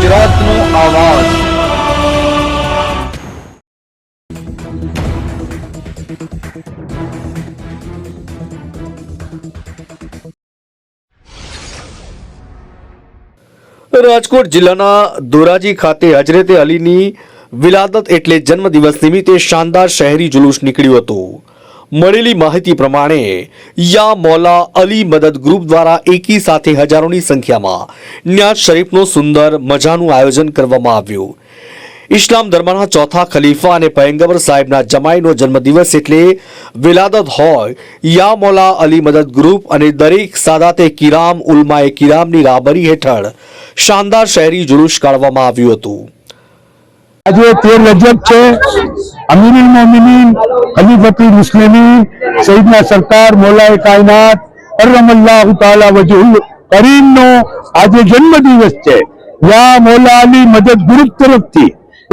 ગુજરાતનો આવાજ। રાજકોટ જિલ્લાના ધોરાજી ખાતે હજરતે અલીની વિલાદત એટલે જન્મદિવસ નિમિત્તે શાનદાર શહેરી જુલુસ નીકળ્યું હતું। મળેલી માહિતી પ્રમાણે યા મૌલા અલી મદદ ગ્રુપ દ્વારા એકી સાથે હજારોની સંખ્યામાં ન્યાઝ શરીફનું સુંદર મજાનું આયોજન કરવામાં આવ્યું। ઇસ્લામ ધર્મના ચોથા ખલીફા અને પયગંબર સાહેબના જમાઈનો જન્મદિવસ એટલે વિલાદત હોય યા મૌલા અલી મદદ ગ્રુપ અને દરેક સાદાતે કિરામ ઉલમાએ કિરામની રાહબરી હેઠળ શાનદાર શહેરી જુલુસ કાઢવામાં આવ્યું હતું। આજે 13 રજબ છે। અમીરુલ મોમિનીન ખલીફતુલ મુસ્લિમીન સૈયદના સરકાર મૌલાએ કાયનાત કરમલ્લાહુ તઆલા વજહુલ કરીમનો આજે જન્મદિવસ છે। યા મૌલા અલી મદદ ગ્રુપ તરફથી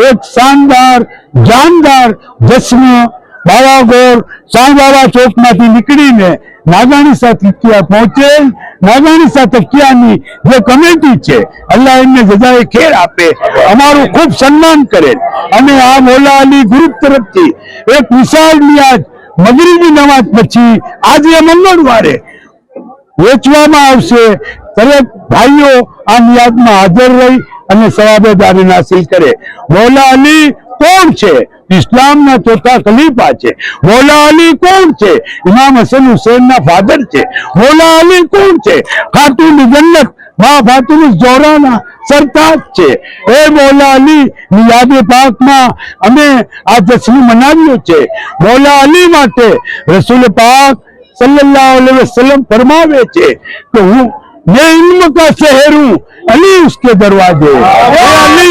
એક શાનદાર જાનદાર જશ્ન બાવાગોર સાંઈબાબા ચોકમાંથી નીકળીને નાગાણીસા તકિયા પહોંચેલ। નાગાણીસા તકિયાની જે કમિટી છે અલ્લાહ એમને જજાએ ખેર આપે, અમારું ખૂબ સન્માન કરે। અને આ મૌલા અલી ગ્રુપ તરફથી એક વિશાળ નિયાજ મગરીબી નમાજ પછી આજે મંગળવારે વેચવામાં આવશે। દરેક ભાઈઓ આ નિયાજમાં હાજર રહી અને સવાબેદારી હાસિલ કરે। મૌલા અલી કોણ છે? ઇસ્લામના ચોથા ખલીફા છે। મૌલા અલી કોણ છે? ઇમામ હસન હુસૈનના ફાધર છે। મૌલા અલી કોણ છે? ખાતુન જન્નત મા ફાતિમા ઝોહરાના સરતાજ છે। એ મૌલા અલી ની યાદ પાકમાં અમે આ જશ્ન મનાવ્યો છે। મૌલા અલી માટે રસૂલ પાક સલ્લલ્લાહુ अलैहि वसल्लम फरमावे छे कि हूँ मैं इल्म का शहर हूँ, अली उसके दरवाजे। अली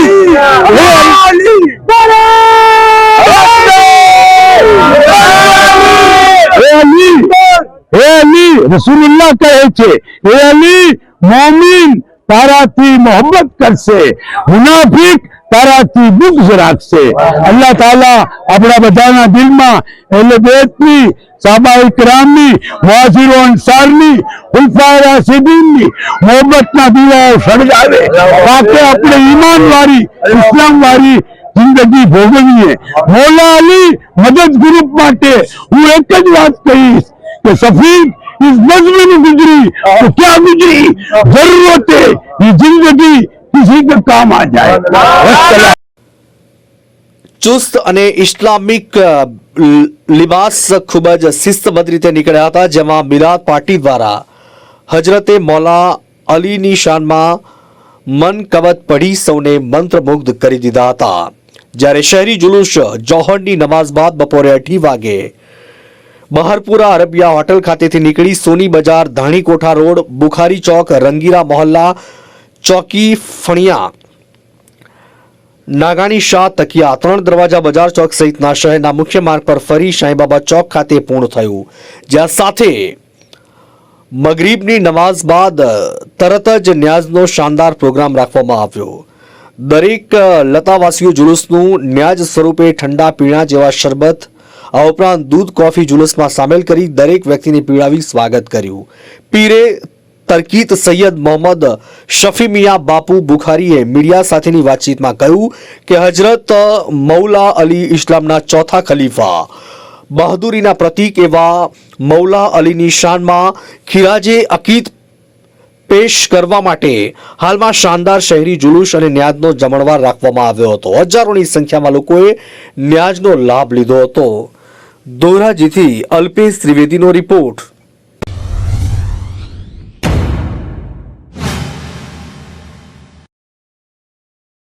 रसूलुल्लाह कहे छे ए अली मोमिन ताराथी मोहब्बत करशे, मुनाफिक ताराथी बुग़्ज़ राखशे। अल्लाह ताला अपना बधाना दिल में अहले बैतनी साहबाए किरामनी मुहाजिरो अंसारनी खुलफाए राशिदीननी मोहब्बतना दीवाओ सळगावे ताके अपने ईमान वाली इस्लाम वाली जिंदगी भोगवीए। मौला अली मदद ग्रुप माटे हूँ एक ज बात कहीश कि सफीक इस नज़्म गुजरी तो क्या गुजरी, जरूरत है ये जिंदगी किसी के काम आ जाए। ચુસ્ત અને ઇસ્લામિક લિબાસ ખૂબ જ શિસ્તબદ્ધ રીતે નીકળ્યા હતા, જેમાં મિલાદ પાર્ટી દ્વારા હજરતે મૌલા અલીની શાનમાં મનકબત પઢી સૌને મંત્રમુગ્ધ કરી દીધા હતા। જ્યારે શહેરી જુલુસ જોહરની નમાઝ બાદ બપોરે 8 વાગે બહારપુરા અરબિયા હોટલ ખાતેથી નીકળી સોની બજાર, ધાણીકોઠા રોડ, બુખારી ચોક, રંગીરા મોહલ્લા, ચોકી ફણિયા, નાગાણી શાહ તકિયા, 3 દરવાજા બજાર ચોક સહિતના શહેરના મુખ્ય માર્ગ પર ફરી સાંઈબાબા ચોક ખાતે પૂર્ણ થયું, જ્યાં સાથે મગરીબની નમાઝ બાદ તરત જ ન્યાઝનો શાનદાર પ્રોગ્રામ રાખવામાં આવ્યો। દરેક લતાવાસીઓ જુલુસનું ન્યાજ સ્વરૂપે ઠંડા પીણા જેવા શરબત આ ઉપરાંત દૂધ કોફી જુલુસમાં સામેલ કરી દરેક વ્યક્તિને પીવડાવી સ્વાગત કર્યું। પીરે તરકીત સૈયદ મોહમ્મદ શફી મિયા બાપુ બુખારીએ મીડિયા સાથેની વાતચીતમાં કહ્યું કે હજરત મૌલા અલી ઇસ્લામના ચોથા ખલીફા બહાદુરીના પ્રતીક એવા મૌલા અલીની શાનમાં ખિરાજે અકીદ પેશ કરવા માટે હાલમાં શાનદાર શહેરી જુલુસ અને ન્યાજનો જમણવાર રાખવામાં આવ્યો હતો। હજારોની સંખ્યામાં લોકોએ ન્યાજનો લાભ લીધો હતો। ધોરાજીથી અલ્પેશ ત્રિવેદીનો રિપોર્ટ।